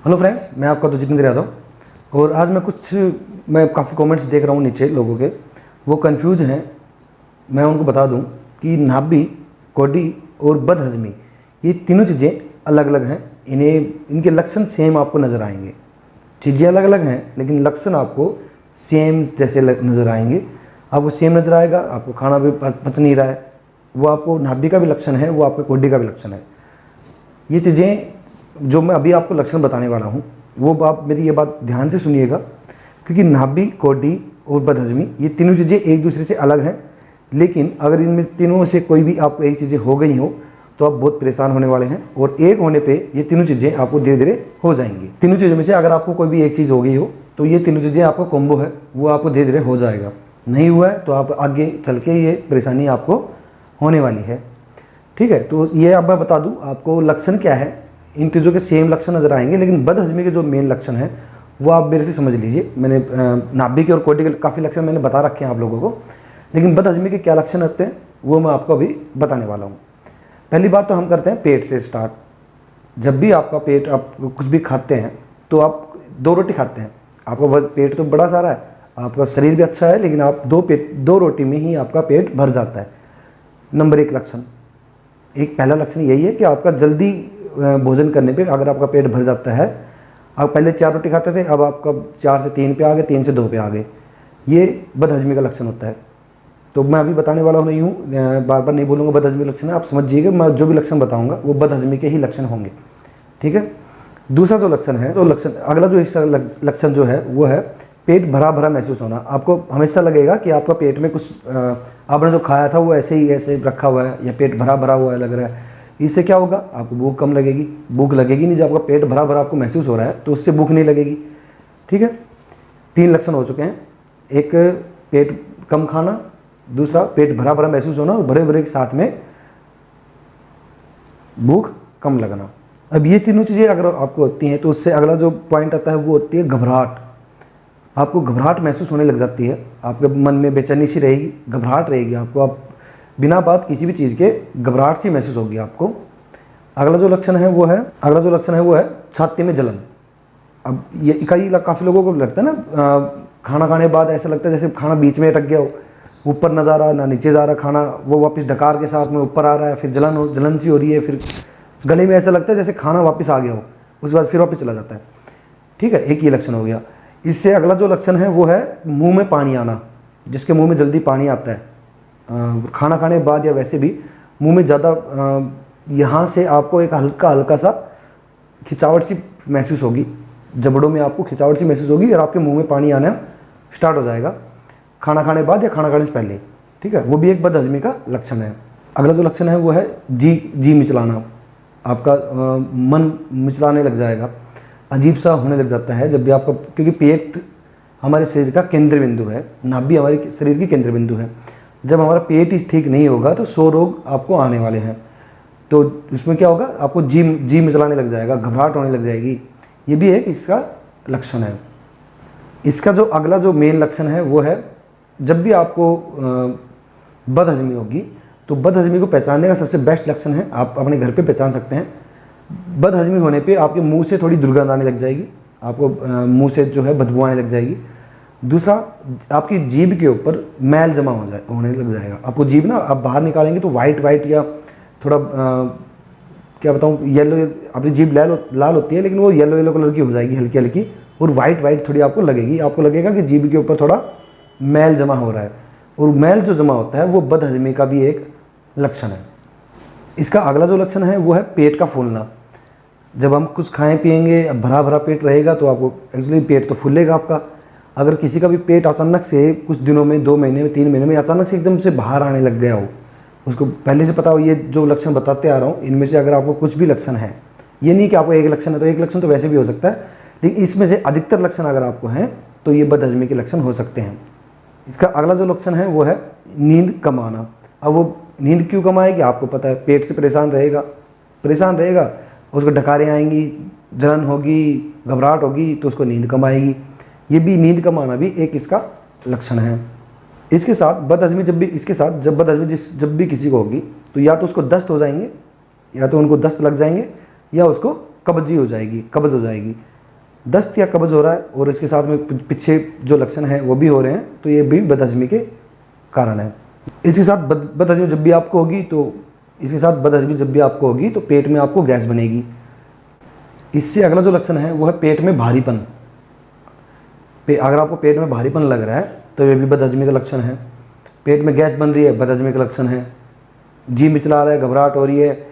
Hello friends, मैं आपका तो जितेंद्र यादव। और आज मैं काफ़ी कमेंट्स देख रहा हूँ नीचे लोगों के, वो कंफ्यूज हैं। मैं उनको बता दूं कि नाभि, कोडी और बदहजमी ये तीनों चीज़ें अलग अलग हैं। इनके लक्षण सेम आपको नज़र आएंगे। चीज़ें अलग अलग हैं लेकिन लक्षण आपको सेम जैसे नज़र आएंगे। आपको सेम नज़र आएगा, आपको खाना भी पच नहीं रहा है, वो आपको नाभि का भी लक्षण है, वो आपका कोडी का भी लक्षण है। ये चीज़ें जो मैं अभी आपको लक्षण बताने वाला हूँ वो आप मेरी ये बात ध्यान से सुनिएगा, क्योंकि नाभि, कोडी और बदहजमी ये तीनों चीज़ें एक दूसरे से अलग हैं। लेकिन अगर इनमें तीनों से कोई भी आपको एक चीज़ें हो गई हो तो आप बहुत परेशान होने वाले हैं, और एक होने पे ये तीनों चीज़ें आपको धीरे धीरे हो जाएंगी। तीनों चीज़ों में से अगर आपको कोई भी एक चीज़ हो गई हो तो ये तीनों चीज़ें आपका कॉम्बो है, वो आपको धीरे धीरे हो जाएगा। नहीं हुआ है तो आप आगे चल के ये परेशानी आपको होने वाली है। ठीक है, तो ये अब मैं बता दूँ आपको लक्षण क्या है। इन चीज़ों के सेम लक्षण नजर आएंगे, लेकिन बदहजमी के जो मेन लक्षण है वो आप मेरे से समझ लीजिए। मैंने नाभि के और कोडी के काफ़ी लक्षण मैंने बता रखे हैं आप लोगों को, लेकिन बदहजमी के क्या लक्षण होते हैं वो मैं आपको अभी बताने वाला हूँ। पहली बात तो हम करते हैं पेट से स्टार्ट। जब भी आपका पेट, आप कुछ भी खाते हैं तो आप 2 रोटी खाते हैं, आपका पेट तो बड़ा सारा है, आपका शरीर भी अच्छा है, लेकिन आप 2 रोटी में ही आपका पेट भर जाता है। नंबर 1 लक्षण, एक पहला लक्षण यही है कि आपका जल्दी भोजन करने पे अगर आपका पेट भर जाता है, आप पहले 4 रोटी खाते थे, अब आपका 4 से 3 पे आ गए, 3 से 2 पे आ गए, ये बदहजमी का लक्षण होता है। तो मैं अभी बताने वाला नहीं हूँ, बार बार नहीं बोलूँगा बदहजमी लक्षण है, आप समझिएगा। मैं जो भी लक्षण बताऊँगा वो बदहजमी के ही लक्षण होंगे। ठीक है। दूसरा जो लक्षण है, तो अगला जो इसका लक्षण जो है वो है पेट भरा भरा महसूस होना। आपको हमेशा लगेगा कि आपका पेट में कुछ आपने जो खाया था वो ऐसे रखा हुआ है, या पेट भरा भरा हुआ लग रहा है। इससे क्या होगा, आपको भूख कम लगेगी। भूख लगेगी नहीं, जब आपका पेट भरा भरा आपको महसूस हो रहा है तो उससे भूख नहीं लगेगी। ठीक है, 3 लक्षण हो चुके हैं। एक पेट कम खाना, दूसरा पेट भरा भरा महसूस होना, और भरे भरे के साथ में भूख कम लगना। अब ये तीनों चीज़ें अगर आपको होती हैं तो उससे अगला जो पॉइंट आता है वो होती है घबराहट। आपको घबराहट महसूस होने लग जाती है, आपके मन में बेचैनी सी रहेगी, घबराहट रहेगी आपको, आप बिना बात किसी भी चीज़ के घबराहट सी महसूस होगी आपको। अगला जो लक्षण है वो है छाती में जलन। अब ये काफ़ी लोगों को लगता है ना, खाना खाने के बाद ऐसा लगता है जैसे खाना बीच में अटक गया हो, ऊपर ना जा रहा ना नीचे जा रहा खाना, वो वापस डकार के साथ में ऊपर आ रहा है, फिर जलन सी हो रही है, फिर गले में ऐसा लगता है जैसे खाना वापस आ गया हो, उसके बाद फिर वापस चला जाता है। ठीक है, एक ये लक्षण हो गया। इससे अगला जो लक्षण है वो है मुंह में पानी आना। जिसके मुंह में जल्दी पानी आता है खाना खाने के बाद, या वैसे भी मुंह में ज़्यादा, यहाँ से आपको एक हल्का सा खिंचावट सी महसूस होगी, जबड़ों में आपको खिंचावट सी महसूस होगी, और आपके मुंह में पानी आना स्टार्ट हो जाएगा खाना खाने के बाद या खाना खाने से पहले। ठीक है, वो भी एक बदहजमी का लक्षण है। अगला जो लक्षण है वो है जी मिचलाना। आपका मन मिचलाने लग जाएगा, अजीब सा होने लग जाता है जब भी आपका, क्योंकि पेट हमारे शरीर का केंद्र बिंदु है, नाभि हमारे शरीर की केंद्र बिंदु है। जब हमारा पेट ठीक नहीं होगा तो 100 रोग आपको आने वाले हैं। तो उसमें क्या होगा, आपको जी मिचलाने लग जाएगा, घबराहट होने लग जाएगी। ये भी एक इसका लक्षण है। इसका जो अगला जो मेन लक्षण है वो है, जब भी आपको बदहजमी होगी तो बदहजमी को पहचानने का सबसे बेस्ट लक्षण है, आप अपने घर पे पहचान सकते हैं। बदहजमी होने पे आपके मुंह से थोड़ी दुर्गंध आने लग जाएगी, आपको मुंह से जो है बदबू आने लग जाएगी। दूसरा, आपकी जीभ के ऊपर मैल जमा होने लग जाएगा। आपको जीभ ना आप बाहर निकालेंगे तो वाइट या थोड़ा क्या बताऊँ, येलो, अपनी जीभ लाल होती है लेकिन वो येलो कलर की हो जाएगी, हल्की हल्की, और वाइट थोड़ी आपको लगेगी। आपको लगेगा कि जीभ के ऊपर थोड़ा मैल जमा हो रहा है, और मैल जो जमा होता है वो बदहजमी का भी एक लक्षण है। इसका अगला जो लक्षण है वो है पेट का फूलना। जब हम कुछ खाएं पिएंगे, भरा भरा पेट रहेगा तो आपको एक्चुअली पेट तो फूलेगा आपका। अगर किसी का भी पेट अचानक से कुछ दिनों में, 2 महीने में, 3 महीने में अचानक से एकदम से बाहर आने लग गया हो, उसको पहले से पता हो, ये जो लक्षण बताते आ रहा हूँ इनमें से अगर आपको कुछ भी लक्षण है, ये नहीं कि आपको एक लक्षण है तो एक लक्षण तो वैसे भी हो सकता है, लेकिन इसमें से अधिकतर लक्षण अगर आपको हैं तो ये बदहजमी के लक्षण हो सकते हैं। इसका अगला जो लक्षण है वो है नींद कम आना। अब वो नींद क्यों कम आएगी, आपको पता है, पेट से परेशान रहेगा, उसको डकारें आएंगी, जलन होगी, घबराहट होगी, तो उसको नींद कम आएगी। ये भी नींद कम आना भी एक इसका लक्षण है। इसके साथ बदहजमी जब बदहजमी जब भी किसी को होगी तो या तो उसको दस्त हो जाएंगे, या तो उनको दस्त लग जाएंगे, या उसको कब्जी हो जाएगी, कब्ज़ हो जाएगी। दस्त या कब्ज़ हो रहा है और इसके साथ में पीछे जो लक्षण हैं वो भी हो रहे हैं, तो ये भी बदहजमी के कारण है। इसके साथ बदहजमी जब भी आपको होगी तो पेट में आपको गैस बनेगी। इससे अगला जो लक्षण है वो है पेट में भारीपन। अगर आपको पेट में भारीपन लग रहा है तो ये भी बदहजमी का लक्षण है। पेट में गैस बन रही है, बदहजमी का लक्षण है। जी मिचला रहा है, घबराहट हो रही है,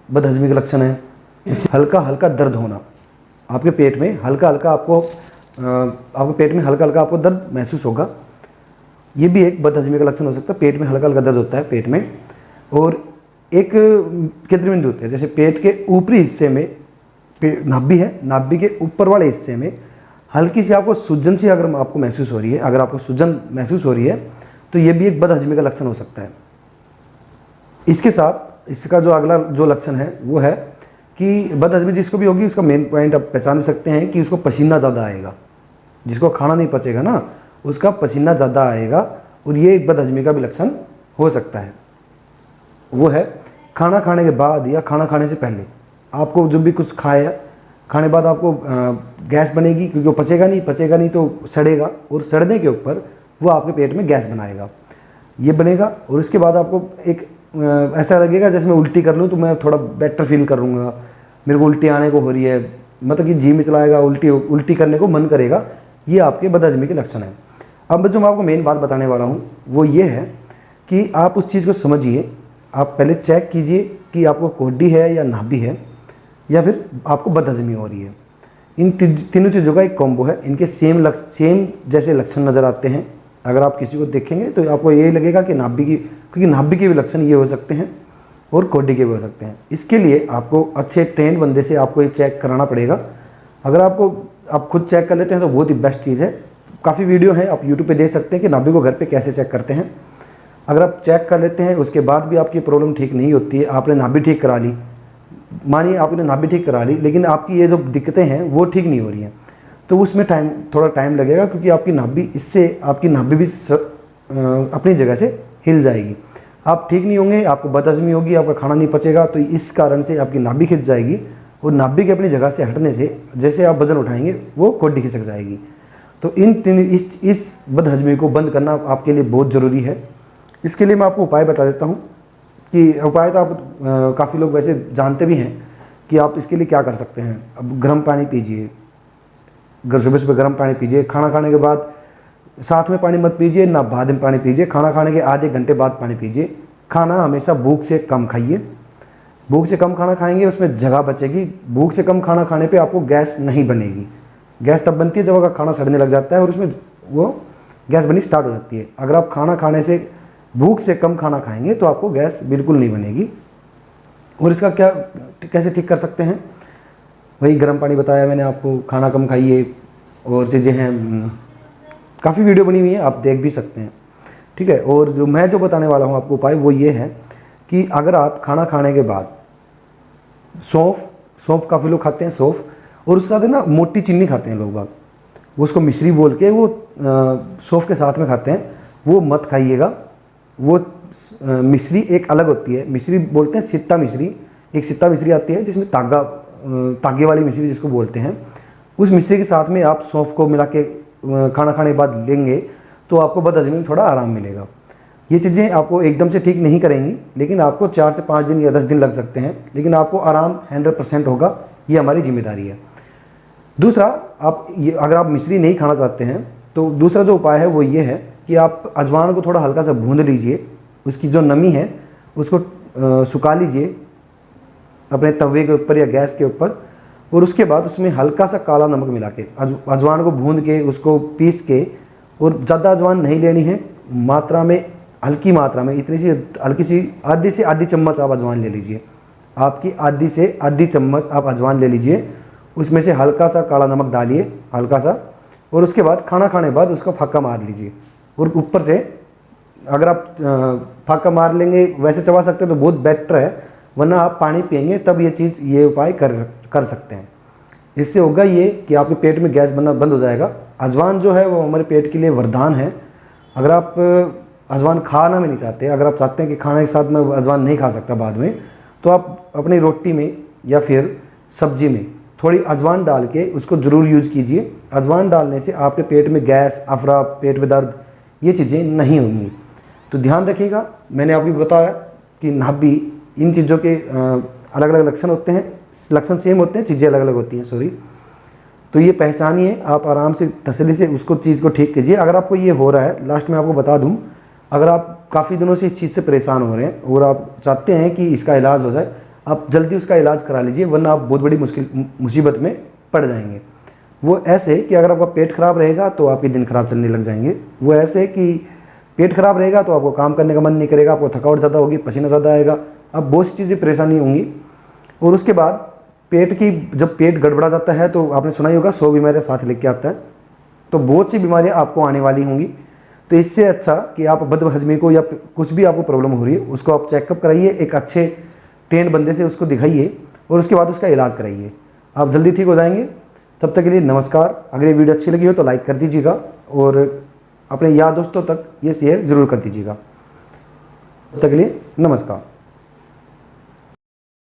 बदहजमी का लक्षण है। इससे हल्का हल्का दर्द होना, आपके पेट में हल्का हल्का आपको दर्द महसूस होगा, ये भी एक बदहजमी का लक्षण हो सकता है। पेट में हल्का हल्का दर्द होता है पेट में। और एक केंद्र बिंदु होते हैं, जैसे पेट के ऊपरी हिस्से में नाभि है, नाभि के ऊपर वाले हिस्से में हल्की सी आपको सूजन सी अगर आपको महसूस हो रही है, अगर आपको सूजन महसूस हो रही है तो ये भी एक बदहजमी का लक्षण हो सकता है। इसके साथ इसका जो अगला जो लक्षण है वो है कि बदहजमी जिसको भी होगी उसका मेन पॉइंट आप पहचान सकते हैं कि उसको पसीना ज़्यादा आएगा। जिसको खाना नहीं पचेगा ना, उसका पसीना ज़्यादा आएगा, और ये एक बदहजमी का भी लक्षण हो सकता है। वो है खाना खाने के बाद या खाना खाने से पहले आपको जब भी कुछ खाया, खाने बाद आपको गैस बनेगी, क्योंकि वो पचेगा नहीं तो सड़ेगा, और सड़ने के ऊपर वो आपके पेट में गैस बनाएगा, ये बनेगा। और इसके बाद आपको एक ऐसा लगेगा जैसे मैं उल्टी कर लूँ तो मैं थोड़ा बेटर फील करूँगा, मेरे को उल्टी आने को हो रही है, मतलब कि जी में चलाएगा, उल्टी करने को मन करेगा। ये आपके बदहजमी के लक्षण है। अब जो मैं आपको मेन बात बताने वाला हूँ वो ये है कि आप उस चीज़ को समझिए। आप पहले चेक कीजिए कि आपको कोढ़ी है या नाभि है या फिर आपको बदहजमी हो रही है। इन तीनों चीज़ों का एक कॉम्बो है। इनके सेम जैसे लक्षण नज़र आते हैं। अगर आप किसी को देखेंगे तो आपको यही लगेगा कि क्योंकि नाभि के भी लक्षण ये हो सकते हैं और कोढ़ी के भी हो सकते हैं। इसके लिए आपको अच्छे ट्रेंड बंदे से आपको ये चेक कराना पड़ेगा। अगर आप खुद चेक कर लेते हैं तो बहुत ही बेस्ट चीज़ है। काफ़ी वीडियो हैं, आप यूट्यूब पे देख सकते हैं कि नाभि को घर पे कैसे चेक करते हैं। अगर आप चेक कर लेते हैं उसके बाद भी आपकी प्रॉब्लम ठीक नहीं होती है, आपने नाभि ठीक करा ली, मानिए आपने नाभि ठीक करा ली, लेकिन आपकी ये जो दिक्कतें हैं वो ठीक नहीं हो रही हैं, तो उसमें थोड़ा टाइम लगेगा, क्योंकि आपकी नाभि भी अपनी जगह से हिल जाएगी। आप ठीक नहीं होंगे, आपको बदहजमी होगी, आपका खाना नहीं पचेगा, तो इस कारण से आपकी नाभि खिंच जाएगी, और नाभि के अपनी जगह से हटने से जैसे आप वजन उठाएंगे वो कोढ़ी खिसक जाएगी। तो इस बदहजमी को बंद करना आपके लिए बहुत ज़रूरी है। इसके लिए मैं आपको उपाय बता देता हूँ कि उपाय तो आप काफ़ी लोग वैसे जानते भी हैं कि आप इसके लिए क्या कर सकते हैं। अब गर्म पानी पीजिए, सुबह गर्म पानी पीजिए। खाना खाने के बाद साथ में पानी मत पीजिए, ना बाद में पानी पीजिए। खाना खाने के आधे घंटे बाद पानी पीजिए। खाना हमेशा भूख से कम खाइए। भूख से कम खाना खाएंगे उसमें जगह बचेगी। भूख से कम खाना खाने पे आपको गैस नहीं बनेगी। गैस तब बनती है जब आपका खाना सड़ने लग जाता है और उसमें वो गैस बनी स्टार्ट हो जाती है। अगर आप खाना खाने से भूख से कम खाना खाएंगे तो आपको गैस बिल्कुल नहीं बनेगी। और इसका कैसे ठीक कर सकते हैं, वही गर्म पानी बताया मैंने आपको, खाना कम खाइए, और चीज़ें हैं, काफ़ी वीडियो बनी हुई है, आप देख भी सकते हैं, ठीक है। और जो बताने वाला हूँ आपको उपाय वो ये है कि अगर आप खाना खाने के बाद सौंफ काफ़ी लोग खाते हैं सौंफ, और उसके साथ ना मोटी चीनी खाते हैं लोग बाग, वो उसको मिश्री बोल के वो सौंफ के साथ में खाते हैं, वो मत खाइएगा। वो मिश्री एक अलग होती है, मिश्री बोलते हैं सिट्टा मिश्री। एक सिट्टा मिश्री आती है जिसमें तागे वाली मिश्री जिसको बोलते हैं, उस मिश्री के साथ में आप सौंफ को मिला के खाना खाने के बाद लेंगे तो आपको बदहजमी में थोड़ा आराम मिलेगा। ये चीज़ें आपको एकदम से ठीक नहीं करेंगी, लेकिन आपको 4 से 5 दिन या 10 दिन लग सकते हैं, लेकिन आपको आराम 100% होगा। ये हमारी जिम्मेदारी है। दूसरा, अगर आप मिश्री नहीं खाना चाहते हैं तो दूसरा जो उपाय है वो ये है कि आप अजवान को थोड़ा हल्का सा भून लीजिए, उसकी जो नमी है उसको सुखा लीजिए अपने तवे के ऊपर या गैस के ऊपर, और उसके बाद उसमें हल्का सा काला नमक मिला के अजवान को भून के उसको पीस के, और ज़्यादा अजवान नहीं लेनी है, मात्रा में हल्की मात्रा में इतनी सी हल्की सी आधी से आधी चम्मच आप अजवान ले लीजिए। आपकी आधी से आधी चम्मच आप अजवान ले लीजिए, उसमें से हल्का सा काला नमक डालिए, हल्का सा, और उसके बाद खाना खाने के बाद उसका फाका मार लीजिए। और ऊपर से अगर आप फाका मार लेंगे, वैसे चबा सकते हैं तो बहुत बेटर है, वरना आप पानी पिएंगे तब ये उपाय कर सकते हैं। इससे होगा ये कि आपके पेट में गैस बनना बंद हो जाएगा। अजवान जो है वो हमारे पेट के लिए वरदान है। अगर आप अजवान खाना में नहीं चाहते, अगर आप चाहते हैं कि खाने के साथ मैं अजवान नहीं खा सकता बाद में, तो आप अपनी रोटी में या फिर सब्जी में थोड़ी अजवाइन डाल के उसको ज़रूर यूज कीजिए। अजवाइन डालने से आपके पेट में गैस, अफरा, पेट में दर्द, ये चीज़ें नहीं होंगी। तो ध्यान रखिएगा, मैंने आपको बताया कि नाभि, इन चीज़ों के अलग अलग लक्षण होते हैं, लक्षण सेम होते हैं, चीज़ें अलग अलग होती हैं, सॉरी। तो ये पहचानिए, आप आराम से तसल्ली से उसको चीज़ को ठीक कीजिए। अगर आपको ये हो रहा है, लास्ट में आपको बता दूँ, अगर आप काफ़ी दिनों से इस चीज़ से परेशान हो रहे हैं और आप चाहते हैं कि इसका इलाज हो जाए, आप जल्दी उसका इलाज करा लीजिए, वरना आप बहुत बड़ी मुसीबत में पड़ जाएंगे। वो ऐसे कि अगर आपका पेट खराब रहेगा तो आपके दिन खराब चलने लग जाएंगे। वो ऐसे कि पेट खराब रहेगा तो आपको काम करने का मन नहीं करेगा, आपको थकावट ज़्यादा होगी, पसीना ज़्यादा आएगा, अब बहुत सी चीज़ें परेशानी होंगी। और उसके बाद पेट की, जब पेट गड़बड़ा जाता है तो आपने सुना ही होगा 100 बीमारियाँ साथ लेके आता है, तो बहुत सी बीमारियाँ आपको आने वाली होंगी। तो इससे अच्छा कि आप बदहजमी को या कुछ भी आपको प्रॉब्लम हो रही है उसको आप चेकअप कराइए, एक अच्छे ट्रेंड बंदे से उसको दिखाइए और उसके बाद उसका इलाज कराइए, आप जल्दी ठीक हो जाएंगे। तब तक के लिए नमस्कार। अगर ये वीडियो अच्छी लगी हो तो लाइक कर दीजिएगा और अपने यार दोस्तों तक ये शेयर ज़रूर कर दीजिएगा। तब तक के लिए नमस्कार।